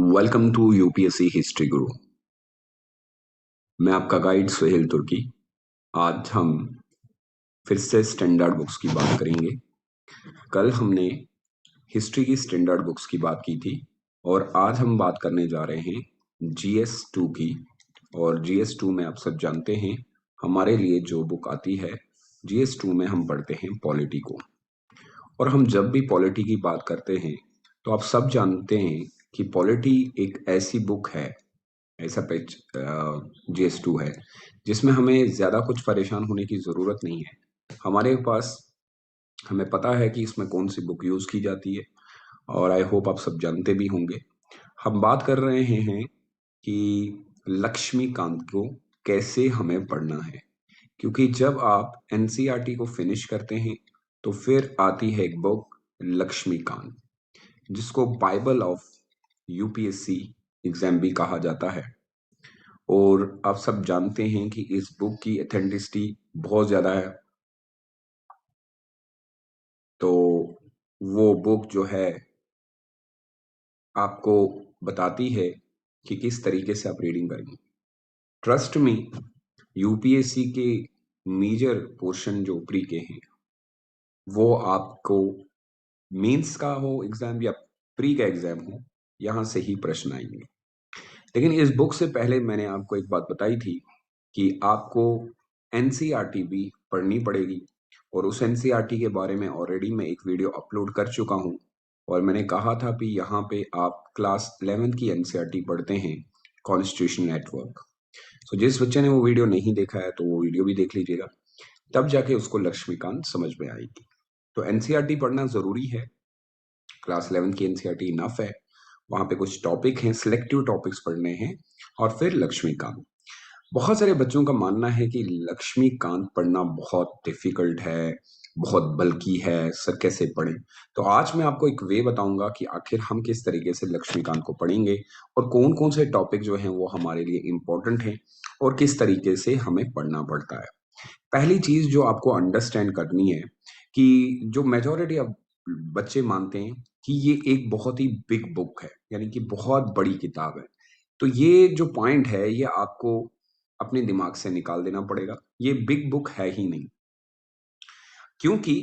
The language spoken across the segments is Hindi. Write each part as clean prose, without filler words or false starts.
वेलकम टू यूपीएससी हिस्ट्री गुरु। मैं आपका गाइड सुहेल तुर्की। आज हम फिर से स्टैंडर्ड बुक्स की बात करेंगे। कल हमने हिस्ट्री की स्टैंडर्ड बुक्स की बात की थी और आज हम बात करने जा रहे हैं जीएस 2 की। और जीएस 2 में आप सब जानते हैं हमारे लिए जो बुक आती है, जीएस 2 में हम पढ़ते हैं पॉलिटी को। और हम जब भी पॉलिटी की बात करते हैं तो आप सब जानते हैं कि पॉलिटी एक ऐसी बुक है, ऐसा पेज जीएस 2 है जिसमें हमें ज़्यादा कुछ परेशान होने की ज़रूरत नहीं है। हमारे पास हमें पता है कि इसमें कौन सी बुक यूज़ की जाती है और आई होप आप सब जानते भी होंगे। हम बात कर रहे हैं कि लक्ष्मीकांत को कैसे हमें पढ़ना है, क्योंकि जब आप एनसीईआरटी को फिनिश करते हैं तो फिर आती है एक बुक लक्ष्मीकांत, जिसको बाइबल ऑफ यूपीएससी एग्जाम भी कहा जाता है। और आप सब जानते हैं कि इस बुक की एथेंटिसिटी बहुत ज़्यादा है। तो वो बुक जो है आपको बताती है कि किस तरीके से आप रीडिंग करेंगे। ट्रस्ट में यूपीएससी के मेजर पोर्शन जो प्री के हैं वो आपको मेंस का हो एग्जाम या प्री का एग्जाम हो, यहाँ से ही प्रश्न आएंगे। लेकिन इस बुक से पहले मैंने आपको एक बात बताई थी कि आपको एनसीईआरटी भी पढ़नी पड़ेगी। और उस एनसीईआरटी के बारे में ऑलरेडी मैं एक वीडियो अपलोड कर चुका हूं। और मैंने कहा था कि यहाँ पे आप क्लास 11th की एनसीईआरटी पढ़ते हैं, कॉन्स्टिट्यूशन नेटवर्क। तो जिस बच्चे ने वो वीडियो नहीं देखा है तो वो वीडियो भी देख लीजिएगा, तब जाके उसको लक्ष्मीकांत समझ में आएगी। तो एनसीईआरटी पढ़ना जरूरी है। क्लास 11 की एनसीईआरटी इनफ है। वहां पे कुछ टॉपिक हैं, सिलेक्टिव टॉपिक्स पढ़ने हैं और फिर लक्ष्मीकांत। बहुत सारे बच्चों का मानना है कि लक्ष्मीकांत पढ़ना बहुत डिफिकल्ट है, बहुत बल्कि है, सर कैसे पढ़ें। तो आज मैं आपको एक वे बताऊंगा कि आखिर हम किस तरीके से लक्ष्मीकांत को पढ़ेंगे और कौन कौन से टॉपिक जो हैं वो हमारे लिए इम्पोर्टेंट हैं और किस तरीके से हमें पढ़ना पड़ता है। पहली चीज जो आपको अंडरस्टैंड करनी है कि जो मेजोरिटी अब बच्चे मानते हैं कि ये एक बहुत ही बिग बुक है, यानी कि बहुत बड़ी किताब है। तो ये जो पॉइंट है ये आपको अपने दिमाग से निकाल देना पड़ेगा। ये बिग बुक है ही नहीं, क्योंकि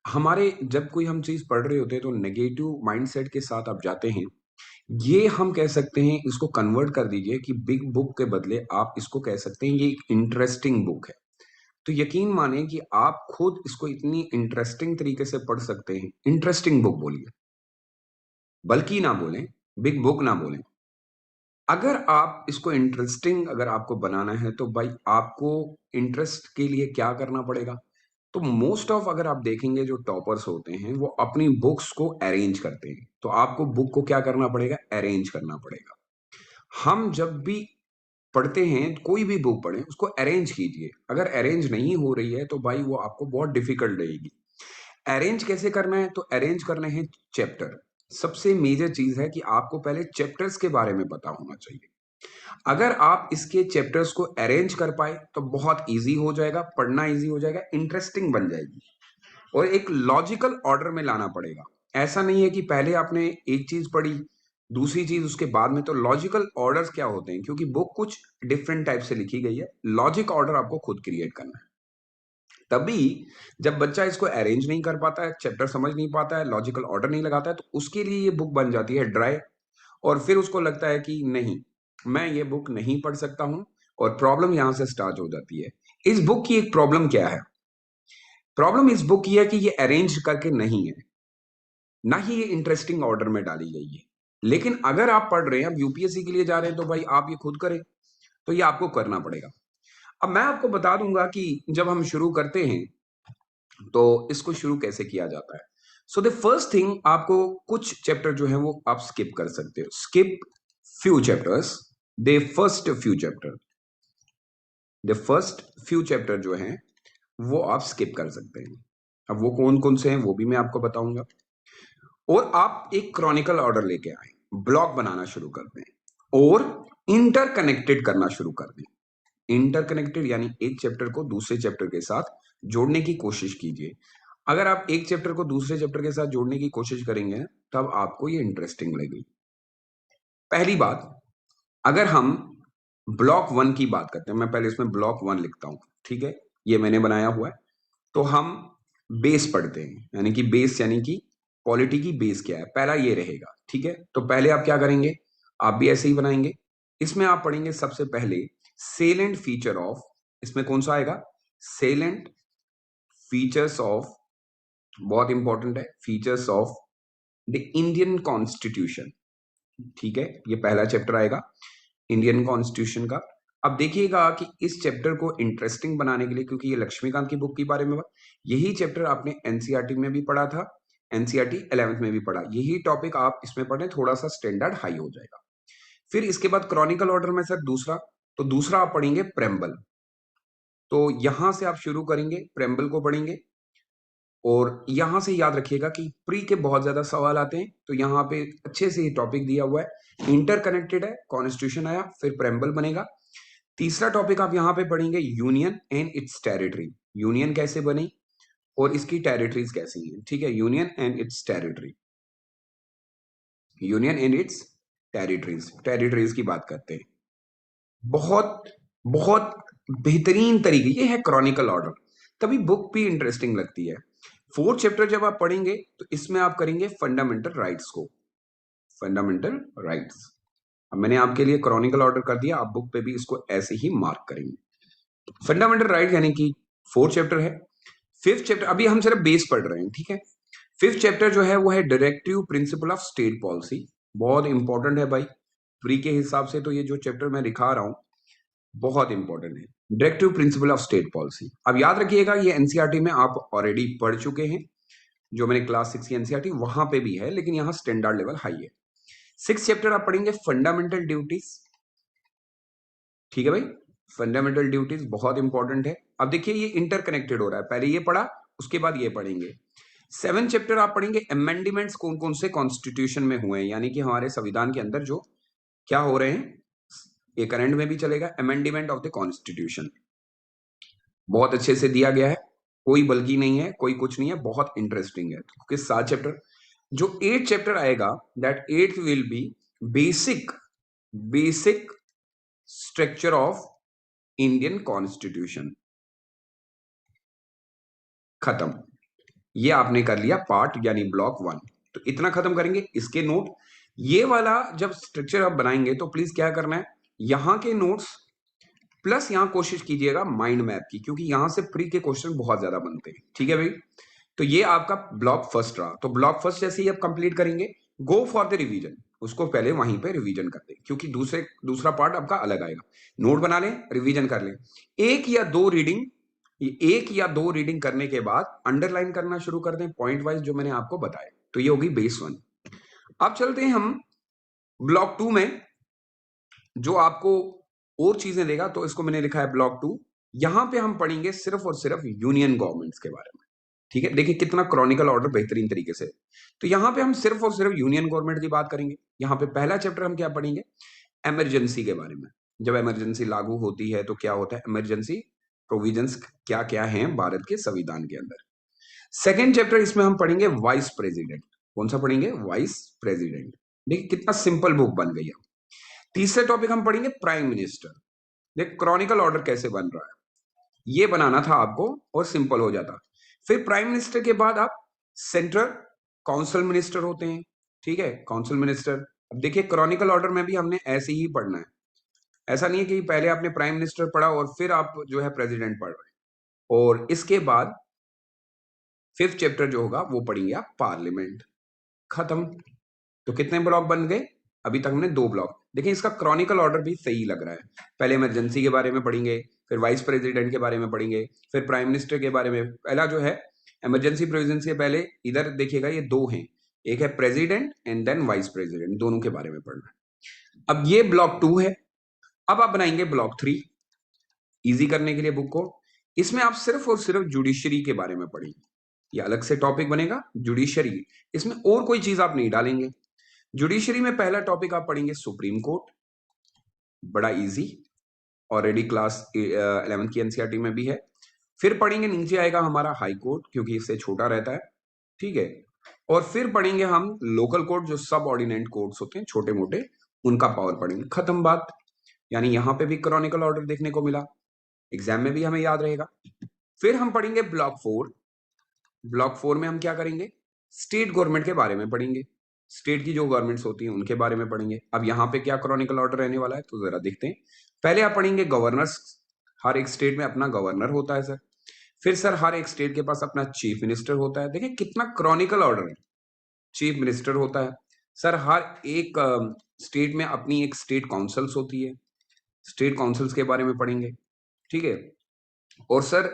हमारे जब कोई हम चीज पढ़ रहे होते हैं तो नेगेटिव माइंडसेट के साथ आप जाते हैं। ये हम कह सकते हैं, इसको कन्वर्ट कर दीजिए कि बिग बुक के बदले आप इसको कह सकते हैं ये एक इंटरेस्टिंग बुक है। तो यकीन माने कि आप खुद इसको इतनी इंटरेस्टिंग तरीके से पढ़ सकते हैं। इंटरेस्टिंग बुक बोलिए, बल्कि ना बोलें, बिग बुक ना बोलें। अगर आप इसको इंटरेस्टिंग अगर आपको बनाना है तो भाई आपको इंटरेस्ट के लिए क्या करना पड़ेगा। तो मोस्ट ऑफ अगर आप देखेंगे जो टॉपर्स होते हैं वो अपनी बुक्स को अरेंज करते हैं। तो आपको बुक को क्या करना पड़ेगा, अरेंज करना पड़ेगा। हम जब भी पढ़ते हैं, कोई भी बुक पढ़ें उसको अरेंज कीजिए। अगर अरेंज नहीं हो रही है तो भाई वो आपको बहुत डिफिकल्ट रहेगी। अरेंज कैसे करना है, तो अरेंज करने हैं चैप्टर। सबसे मेजर चीज है कि आपको पहले चैप्टर्स के बारे में पता होना चाहिए। अगर आप इसके चैप्टर्स को अरेंज कर पाए तो बहुत इजी हो जाएगा, पढ़ना इजी हो जाएगा, इंटरेस्टिंग बन जाएगी। और एक लॉजिकल ऑर्डर में लाना पड़ेगा। ऐसा नहीं है कि पहले आपने एक चीज पढ़ी, दूसरी चीज उसके बाद में। तो लॉजिकल ऑर्डर्स क्या होते हैं, क्योंकि बुक कुछ डिफरेंट टाइप से लिखी गई है, लॉजिक ऑर्डर आपको खुद क्रिएट करना है। तभी जब बच्चा इसको अरेंज नहीं कर पाता है, चैप्टर समझ नहीं पाता है, लॉजिकल ऑर्डर नहीं लगाता है, तो उसके लिए ये बुक बन जाती है ड्राई। और फिर उसको लगता है कि नहीं, मैं ये बुक नहीं पढ़ सकता हूं। और प्रॉब्लम यहां से स्टार्ट हो जाती है। इस बुक की एक प्रॉब्लम क्या है, प्रॉब्लम इस बुक की है कि ये अरेंज करके नहीं है, ना ही ये इंटरेस्टिंग ऑर्डर में डाली गई है। लेकिन अगर आप पढ़ रहे हैं, अब यूपीएससी के लिए जा रहे हैं, तो भाई आप ये खुद करें। तो ये आपको करना पड़ेगा। अब मैं आपको बता दूंगा कि जब हम शुरू करते हैं तो इसको शुरू कैसे किया जाता है। सो द फर्स्ट थिंग, आपको कुछ चैप्टर जो है वो आप स्किप कर सकते हो। Skip few chapters. They first few chapter the first few chapter जो हैं वो आप स्किप कर सकते हैं। अब वो कौन कौन से हैं वो भी मैं आपको बताऊंगा। और आप एक क्रॉनिकल ऑर्डर लेके आए, ब्लॉक बनाना शुरू कर दें और इंटरकनेक्टेड करना शुरू कर दें। इंटरकनेक्टेड यानी एक चैप्टर को दूसरे चैप्टर के साथ जोड़ने की कोशिश कीजिए। अगर आप एक चैप्टर को दूसरे चैप्टर के साथ जोड़ने की कोशिश करेंगे तब आपको ये इंटरेस्टिंग लगेगी। पहली बात, अगर हम ब्लॉक 1 की बात करते हैं, मैं पहले इसमें ब्लॉक 1 लिखता हूं, ठीक है, ये मैंने बनाया हुआ है। तो हम बेस पढ़ते हैं, यानी कि बेस यानी कि पॉलिटी की बेस क्या है, पहला ये रहेगा, ठीक है। तो पहले आप क्या करेंगे, आप भी ऐसे ही बनाएंगे। इसमें आप पढ़ेंगे सबसे पहले सेलेंट फीचर ऑफ, इसमें कौन सा आएगा, सेलेंट फीचर्स ऑफ, बहुत इंपॉर्टेंट है, features of the Indian constitution, ठीक है, ये पहला चैप्टर आएगा इंडियन कॉन्स्टिट्यूशन का। अब देखिएगा कि इस चैप्टर को इंटरेस्टिंग बनाने के लिए, क्योंकि ये लक्ष्मीकांत की बुक के बारे में, यही चैप्टर आपने एनसीईआरटी में भी पढ़ा था, एनसीईआरटी 11th में भी पढ़ा, यही टॉपिक आप इसमें पढ़ें, थोड़ा सा स्टैंडर्ड हाई हो जाएगा। फिर इसके बाद क्रॉनिकल ऑर्डर में सर दूसरा, तो दूसरा आप पढ़ेंगे प्रेम्बल। तो यहां से आप शुरू करेंगे, प्रेम्बल को पढ़ेंगे, और यहां से याद रखिएगा कि प्री के बहुत ज्यादा सवाल आते हैं, तो यहाँ पे अच्छे से ये टॉपिक दिया हुआ है, इंटरकनेक्टेड है, कॉन्स्टिट्यूशन आया, फिर प्रेम्बल बनेगा। तीसरा टॉपिक आप यहां पे पढ़ेंगे union and it's territory, union कैसे बनी और इसकी टेरिटरीज कैसी हैं, ठीक है, union and it's territory, union and it's territories, territories की बात करते हैं। बहुत बहुत बेहतरीन तरीके, ये है क्रॉनिकल ऑर्डर, तभी बुक भी इंटरेस्टिंग लगती है। फोर्थ चैप्टर जब आप पढ़ेंगे तो इसमें आप करेंगे फंडामेंटल राइट्स को, फंडामेंटल राइट्स। अब मैंने आपके लिए क्रॉनिकल ऑर्डर कर दिया, आप बुक पे भी इसको ऐसे ही मार्क करेंगे। फंडामेंटल राइट यानी कि फोर्थ चैप्टर है। फिफ्थ चैप्टर, अभी हम सिर्फ बेस पढ़ रहे हैं, ठीक है। फिफ्थ चैप्टर जो है वो है directive principle of state policy, बहुत इंपॉर्टेंट है भाई, प्री के हिसाब से तो ये जो चैप्टर मैं दिखा रहा हूं बहुत इंपॉर्टेंट है, directive principle of state policy. अब याद रखिएगा ये एनसीईआरटी में आप ऑलरेडी पढ़ चुके हैं, जो मैंने क्लास 6 की एनसीईआरटी वहां पे भी है, लेकिन यहाँ स्टैंडर्ड लेवल हाई है। सिक्स चैप्टर आप पढ़ेंगे फंडामेंटल ड्यूटीज, ठीक है भाई, फंडामेंटल ड्यूटीज बहुत इंपॉर्टेंट है। अब देखिए ये इंटरकनेक्टेड हो रहा है, पहले ये पढ़ा उसके बाद ये पढ़ेंगे। सेवन चैप्टर आप पढ़ेंगे अमेंडमेंट्स कौन कौन से कॉन्स्टिट्यूशन में हुए हैं, यानी कि हमारे संविधान के अंदर जो क्या हो रहे हैं, ये करंट में भी चलेगा, अमेंडमेंट ऑफ द कॉन्स्टिट्यूशन बहुत अच्छे से दिया गया है, कोई बल्कि नहीं है, कोई कुछ नहीं है, बहुत इंटरेस्टिंग है। क्योंकि 7 चैप्टर, जो 8 चैप्टर आएगा, that 8th will be basic, basic structure of Indian constitution, खत्म। ये आपने कर लिया पार्ट यानी ब्लॉक 1, तो इतना खत्म करेंगे। इसके नोट, ये वाला जब स्ट्रक्चर आप बनाएंगे तो प्लीज क्या करना है, यहां के नोट्स प्लस यहां कोशिश कीजिएगा माइंड मैप की, क्योंकि यहां से प्री के क्वेश्चन बहुत ज्यादा बनते हैं, ठीक है भाई। तो ये आपका ब्लॉक फर्स्ट रहा, तो ब्लॉक फर्स्ट जैसे ही आप कंप्लीट करेंगे, गो फॉर द रिवीजन, उसको पहले वहीं पे रिवीजन कर दें, क्योंकि दूसरा पार्ट आपका अलग आएगा। नोट बना लें, रिवीजन कर लें, एक या दो रीडिंग, एक या दो रीडिंग करने के बाद अंडरलाइन करना शुरू कर दें पॉइंट वाइज जो मैंने आपको बताया, तो ये होगी बेस 1। अब चलते हैं हम ब्लॉक 2 में, जो आपको और चीजें देगा, तो इसको मैंने लिखा है ब्लॉक 2। यहां पे हम पढ़ेंगे सिर्फ और सिर्फ यूनियन गवर्नमेंट्स के बारे में, ठीक है। देखिए कितना क्रॉनिकल ऑर्डर बेहतरीन तरीके से, तो यहां पे हम सिर्फ और सिर्फ यूनियन गवर्नमेंट की बात करेंगे। यहां पे पहला चैप्टर हम क्या पढ़ेंगे, इमरजेंसी के बारे में, जब इमरजेंसी लागू होती है तो क्या होता है, इमरजेंसी प्रोविजंस क्या क्या हैं भारत के संविधान के अंदर। सेकेंड चैप्टर इसमें हम पढ़ेंगे वाइस प्रेसिडेंट, कौन सा पढ़ेंगे, वाइस प्रेसिडेंट। देखिए कितना सिंपल बुक बन गई है। तीसरे टॉपिक हम पढ़ेंगे प्राइम मिनिस्टर, देख क्रॉनिकल ऑर्डर कैसे बन रहा है, ये बनाना था आपको और सिंपल हो जाता। फिर प्राइम मिनिस्टर के बाद आप सेंट्रल काउंसिल मिनिस्टर होते हैं, ठीक है, काउंसिल मिनिस्टर। अब देखिए क्रॉनिकल ऑर्डर में भी हमने ऐसे ही पढ़ना है, ऐसा नहीं है कि पहले आपने प्राइम मिनिस्टर पढ़ा और फिर आप जो है प्रेसिडेंट पढ़ रहे हैं। और इसके बाद फिफ्थ चैप्टर जो होगा वो पढ़ेंगे आप पार्लियामेंट, खत्म। तो कितने ब्लॉक बन गए, अभी तक हमने 2 ब्लॉक। देखिए इसका क्रॉनिकल ऑर्डर भी सही लग रहा है, पहले इमरजेंसी के बारे में पढ़ेंगे, फिर वाइस प्रेसिडेंट के बारे में पढ़ेंगे, फिर प्राइम मिनिस्टर के बारे में। पहला जो है इमरजेंसी प्रोविजन से पहले इधर देखिएगा ये दो हैं, एक है president and then vice president, दोनों के बारे में पढ़ना है। अब ये ब्लॉक 2 है। अब आप बनाएंगे ब्लॉक 3 इजी करने के लिए बुक को। इसमें आप सिर्फ और सिर्फ जुडिशरी के बारे में पढ़ेंगे, ये अलग से टॉपिक बनेगा जुडिशरी, इसमें और कोई चीज आप नहीं डालेंगे। जुडिशरी में पहला टॉपिक आप पढ़ेंगे सुप्रीम कोर्ट, बड़ा इजी, ऑलरेडी क्लास 11th की एनसीईआरटी में भी है। फिर पढ़ेंगे, नीचे आएगा हमारा हाई कोर्ट, क्योंकि इससे छोटा रहता है, ठीक है। और फिर पढ़ेंगे हम लोकल कोर्ट, जो सब ऑर्डिनेट कोर्ट्स होते हैं छोटे मोटे, उनका पावर पढ़ेंगे, खत्म बात। यानी यहां पे भी क्रॉनिकल ऑर्डर देखने को मिला, एग्जाम में भी हमें याद रहेगा। फिर हम पढ़ेंगे ब्लॉक 4। ब्लॉक 4 में हम क्या करेंगे, स्टेट गवर्नमेंट के बारे में पढ़ेंगे, स्टेट की जो गवर्नमेंट्स होती हैं उनके बारे में पढ़ेंगे। अब यहाँ पे क्या क्रॉनिकल ऑर्डर रहने वाला है तो जरा देखते हैं। पहले आप पढ़ेंगे गवर्नर्स, हर एक स्टेट में अपना गवर्नर होता है सर। फिर सर हर एक स्टेट के पास अपना चीफ मिनिस्टर होता है। देखिए कितना क्रॉनिकल ऑर्डर है, चीफ मिनिस्टर होता है सर। हर एक स्टेट में अपनी एक स्टेट काउंसिल्स होती है, स्टेट काउंसिल्स के बारे में पढ़ेंगे, ठीक है। और सर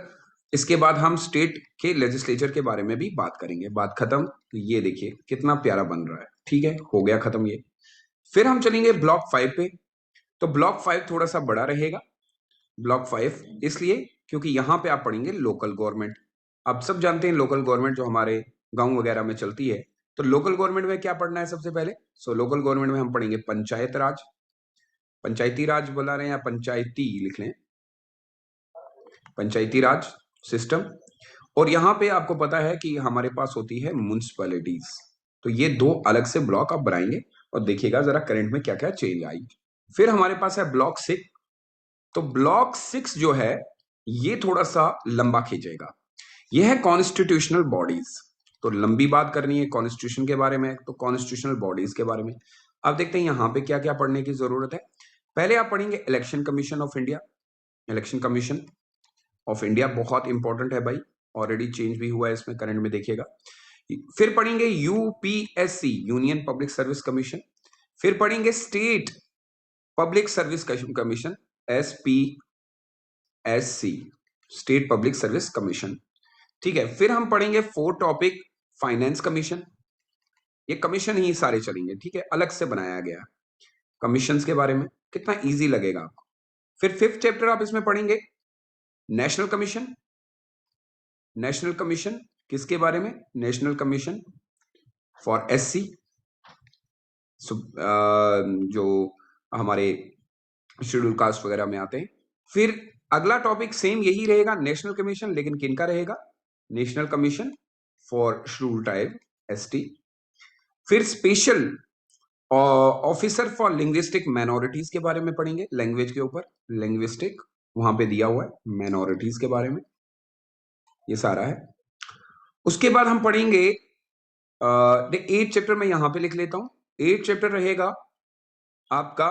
इसके बाद हम स्टेट के लेजिस्लेचर के बारे में भी बात करेंगे, बात खत्म। तो ये देखिए कितना प्यारा बन रहा है, ठीक है, हो गया खत्म ये। फिर हम चलेंगे ब्लॉक 5 पे। तो ब्लॉक 5 थोड़ा सा बड़ा रहेगा, ब्लॉक 5 इसलिए क्योंकि यहां पे आप पढ़ेंगे लोकल गवर्नमेंट। आप सब जानते हैं लोकल गवर्नमेंट जो हमारे गांव वगैरह में चलती है। तो लोकल गवर्नमेंट में क्या पढ़ना है सबसे पहले, लोकल गवर्नमेंट में हम पढ़ेंगे पंचायत राज, पंचायती राज बोला रहे हैं या पंचायती लिख लें, पंचायती राज सिस्टम। और यहाँ पे आपको पता है कि हमारे पास होती है म्युनिसिपैलिटीज। तो ये दो अलग से ब्लॉक आप बनाएंगे और देखिएगा जरा करंट में क्या क्या चेंज आई। फिर हमारे पास है ब्लॉक 6। तो ब्लॉक 6 जो है ये थोड़ा सा लंबा खींचेगा, यह है कॉन्स्टिट्यूशनल बॉडीज। तो लंबी बात करनी है कॉन्स्टिट्यूशन के बारे में, तो कॉन्स्टिट्यूशनल बॉडीज के बारे में अब देखते हैं यहाँ पे क्या क्या पढ़ने की जरूरत है। पहले आप पढ़ेंगे election commission of India. Election commission of India बहुत इंपॉर्टेंट है भाई, ऑलरेडी चेंज भी हुआ है इसमें, करंट में देखिएगा। फिर पढ़ेंगे UPSC, union public service commission. फिर पढ़ेंगे state public service commission, SPSC, state public service commission, ठीक है। फिर हम पढ़ेंगे 4 टॉपिक फाइनेंस कमीशन। ये कमीशन ही सारे चलेंगे, ठीक है, अलग से बनाया गया कमीशंस के बारे में, कितना इजी लगेगा आपको। फिर 5th चैप्टर आप इसमें पढ़ेंगे नेशनल कमीशन। नेशनल कमीशन किसके बारे में, नेशनल कमीशन फॉर एससी, जो हमारे शेड्यूल कास्ट वगैरह में आते हैं। फिर अगला टॉपिक सेम यही रहेगा, नेशनल कमीशन, लेकिन किनका रहेगा, national commission for schedule tribe, ST. फिर special officer for linguistic minorities के बारे में पढ़ेंगे, लैंग्वेज के ऊपर, लिंग्विस्टिक वहां पे दिया हुआ है, माइनॉरिटीज के बारे में ये सारा है। उसके बाद हम पढ़ेंगे 8th चैप्टर में यहां पे लिख लेता हूं। 8th चैप्टर रहेगा आपका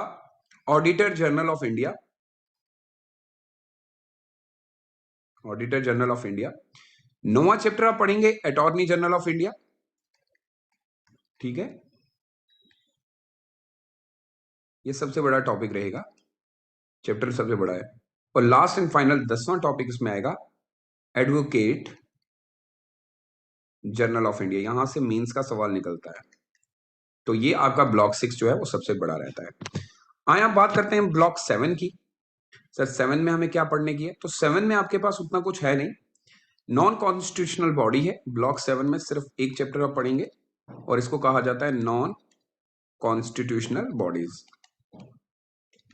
auditor general of India, auditor general of India. 9वां चैप्टर आप पढ़ेंगे अटॉर्नी जनरल ऑफ इंडिया, ठीक है, ये सबसे बड़ा टॉपिक रहेगा, चैप्टर सबसे बड़ा है। और लास्ट एंड फाइनल 10वां टॉपिक इसमें आएगा एडवोकेट जनरल ऑफ इंडिया। यहां से मींस का सवाल निकलता है। तो ये आपका ब्लॉक 6 जो है वो सबसे बड़ा रहता है। आए आप बात करते हैं ब्लॉक 7 की। सर 7 में हमें क्या पढ़ने की है, तो 7 में आपके पास उतना कुछ है नहीं, नॉन कॉन्स्टिट्यूशनल बॉडी है। ब्लॉक 7 में सिर्फ एक चैप्टर आप पढ़ेंगे और इसको कहा जाता है नॉन कॉन्स्टिट्यूशनल बॉडीज,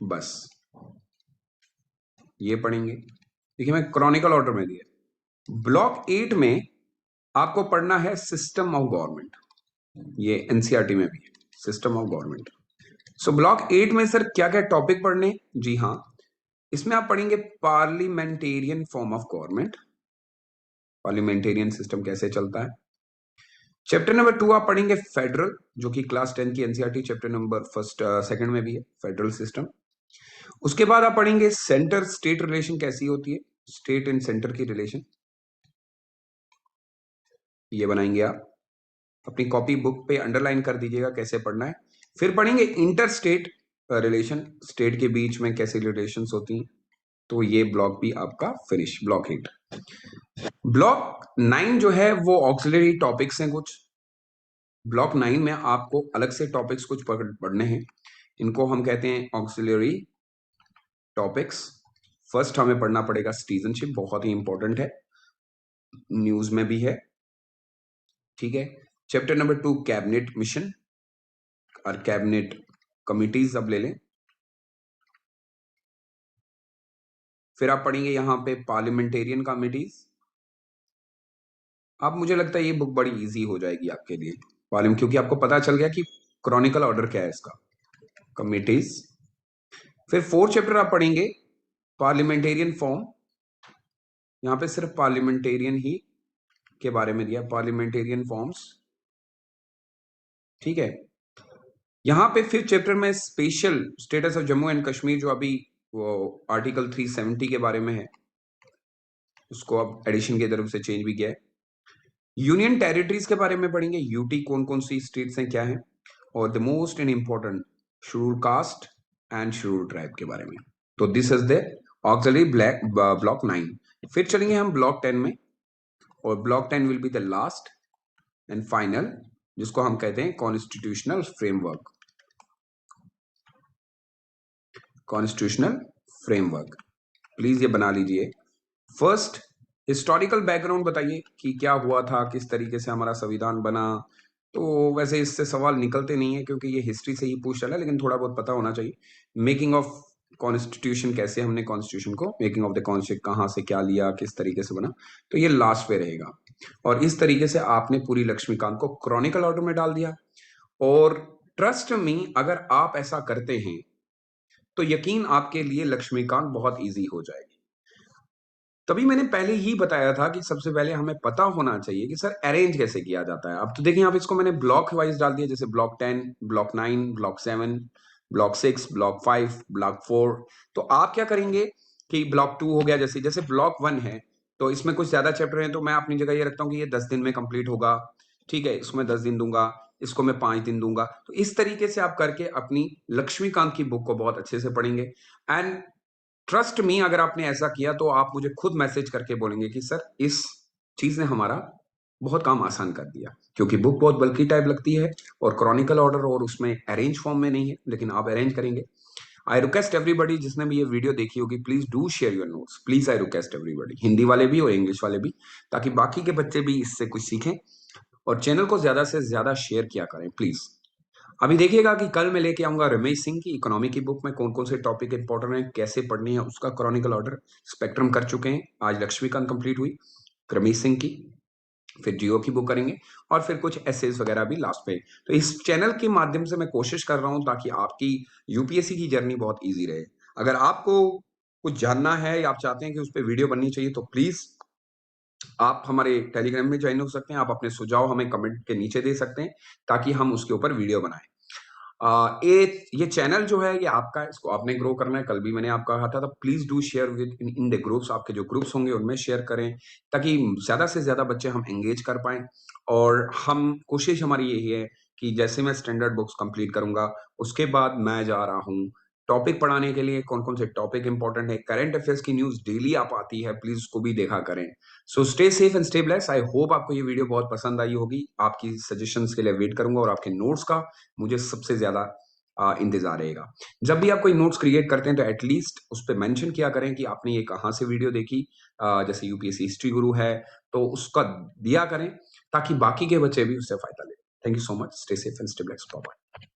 बस ये पढ़ेंगे। देखिए मैं क्रॉनिकल ऑर्डर में दिया। ब्लॉक 8 में आपको पढ़ना है सिस्टम ऑफ गवर्नमेंट, ये एनसीईआरटी में भी है, system of government. So block 8 में सर क्या क्या टॉपिक पढ़ने, जी हाँ, इसमें आप पढ़ेंगे parliamentarian form of government, parliamentarian system कैसे चलता है। चैप्टर नंबर 2 आप पढ़ेंगे फेडरल, जो कि क्लास 10 की एनसीईआरटी चैप्टर नंबर सेकंड में भी है, फेडरल सिस्टम। उसके बाद आप पढ़ेंगे सेंटर स्टेट रिलेशन कैसी होती है, स्टेट एंड सेंटर की रिलेशन, ये बनाएंगे आप, अपनी कॉपी बुक पे अंडरलाइन कर दीजिएगा कैसे पढ़ना है। फिर पढ़ेंगे इंटर स्टेट रिलेशन, स्टेट के बीच में कैसे रिलेशंस होती हैं। तो ये ब्लॉक भी आपका फिनिश, ब्लॉक 8। ब्लॉक 9 जो है वो ऑक्सिलरी टॉपिक्स हैं कुछ। ब्लॉक 9 में आपको अलग से टॉपिक्स कुछ पढ़ने हैं, इनको हम कहते हैं ऑक्सिलरी टॉपिक्स। फर्स्ट हमें पढ़ना पड़ेगा सिटीजनशिप, बहुत ही इंपॉर्टेंट है, न्यूज में भी है, ठीक है। चैप्टर नंबर 2 कैबिनेट मिशन और कैबिनेट कमिटीज अब ले लें। फिर आप पढ़ेंगे यहां पे पार्लियामेंटेरियन कमिटीज। अब मुझे लगता है ये बुक बड़ी इजी हो जाएगी आपके लिए, क्योंकि आपको पता चल गया कि क्रॉनिकल ऑर्डर क्या है इसका। कमिटीज। फिर 4th चैप्टर आप पढ़ेंगे पार्लियामेंटेरियन फॉर्म। यहां पे सिर्फ पार्लियामेंटेरियन ही के बारे में दिया, पार्लियामेंटेरियन फॉर्म्स, ठीक है। यहां पे 5th चैप्टर में special status of Jammu and Kashmir, जो अभी वो आर्टिकल 370 के बारे में है, उसको अब एडिशन की तरफ से चेंज भी किया है। यूनियन टेरिटरीज के बारे में पढ़ेंगे, यूटी कौन कौन सी स्टेट्स हैं क्या है, और the most and important schedule caste and schedule tribe के बारे में। तो this is the auxiliary block 9। फिर चलेंगे हम ब्लॉक 10 में, और block 10 will be the last and final, जिसको हम कहते हैं constitutional framework. Constitutional framework, please ये बना लीजिए। फर्स्ट, हिस्टोरिकल बैकग्राउंड बताइए कि क्या हुआ था, किस तरीके से हमारा संविधान बना। तो वैसे इससे सवाल निकलते नहीं है क्योंकि ये हिस्ट्री से ही पूछ चला है, लेकिन थोड़ा बहुत पता होना चाहिए। मेकिंग ऑफ कॉन्स्टिट्यूशन, कैसे हमने कॉन्स्टिट्यूशन को, मेकिंग ऑफ द कॉन्स्टिट्यूशन कहाँ से क्या लिया, किस तरीके से बना, तो ये लास्ट पे रहेगा। और इस तरीके से आपने पूरी लक्ष्मीकांत को क्रॉनिकल ऑर्डर में डाल दिया। और ट्रस्ट मी, अगर आप ऐसा करते हैं तो यकीन आपके लिए लक्ष्मीकांत बहुत इजी हो जाएगी। तभी मैंने पहले ही बताया था कि सबसे पहले हमें पता होना चाहिए कि सर अरेंज कैसे किया जाता है। अब तो देखिए, आप इसको मैंने ब्लॉक वाइज डाल दिया, जैसे block 10, block 9, block 7, block 6, block 5, block 4। तो आप क्या करेंगे कि ब्लॉक 2 हो गया, जैसे जैसे ब्लॉक 1 है तो इसमें कुछ ज्यादा चैप्टर हैं, तो मैं अपनी जगह ये रखता हूँ कि ये 10 दिन में कंप्लीट होगा, ठीक है, इसको मैं 10 दिन दूंगा, इसको मैं 5 दिन दूंगा। तो इस तरीके से आप करके अपनी लक्ष्मीकांत की बुक को बहुत अच्छे से पढ़ेंगे। एंड ट्रस्ट मी, अगर आपने ऐसा किया तो आप मुझे खुद मैसेज करके बोलेंगे कि सर इस चीज ने हमारा बहुत काम आसान कर दिया, क्योंकि बुक बहुत बल्कि टाइप लगती है और क्रॉनिकल ऑर्डर और उसमें अरेंज फॉर्म में नहीं है, लेकिन आप अरेंज करेंगे। आई रिक्वेस्ट एवरीबडी, जिसने भी ये वीडियो देखी होगी, please do share your notes, please. I request everybody, Hindi वाले भी और इंग्लिश वाले भी, ताकि बाकी के बच्चे भी इससे कुछ सीखें। और चैनल को ज्यादा से ज्यादा शेयर किया करें प्लीज। अभी देखिएगा कि कल मैं लेके आऊंगा रमेश सिंह की इकोनॉमी की बुक में कौन कौन से टॉपिक इंपॉर्टेंट है, कैसे पढ़नी है, उसका क्रॉनिकल ऑर्डर स्पेक्ट्रम कर चुके हैं। आज लक्ष्मीकांत कंप्लीट हुई, रमेश सिंह की, फिर जियो की बुक करेंगे, और फिर कुछ एसेज वगैरह भी लास्ट पे। तो इस चैनल के माध्यम से मैं कोशिश कर रहा हूं ताकि आपकी यूपीएससी की जर्नी बहुत ईजी रहे। अगर आपको कुछ जानना है या आप चाहते हैं कि उस पर वीडियो बननी चाहिए, तो प्लीज आप हमारे टेलीग्राम में ज्वाइन हो सकते हैं। आप अपने सुझाव हमें कमेंट के नीचे दे सकते हैं ताकि हम उसके ऊपर वीडियो बनाएं। ये चैनल जो है ये आपका है, इसको आपने ग्रो करना है। कल भी मैंने आपको कहा था, तो please do share with in the groups, आपके जो ग्रुप्स होंगे उनमें शेयर करें, ताकि ज्यादा से ज्यादा बच्चे हम एंगेज कर पाए। और हम कोशिश हमारी यही है कि जैसे मैं स्टैंडर्ड बुक्स कंप्लीट करूंगा, उसके बाद मैं जा रहा हूँ टॉपिक पढ़ाने के लिए। कौन कौन से टॉपिक इंपॉर्टेंट है, करंट अफेयर्स की न्यूज डेली आप आती है, प्लीज उसको भी देखा करें। So stay safe and stay blessed. I hope आपको ये वीडियो बहुत पसंद आई होगी। आपकी सजेशंस के लिए वेट करूंगा, और आपके नोट्स का मुझे सबसे ज्यादा इंतजार रहेगा। जब भी आप कोई नोट्स क्रिएट करते हैं तो एटलीस्ट उस पर मेंशन किया करें कि आपने ये कहाँ से वीडियो देखी। जैसे यूपीएससी हिस्ट्री गुरु है तो उसका दिया करें, ताकि बाकी के बच्चे भी उससे फायदा लें। Thank you so much. Stay safe and stay blessed. Bye bye.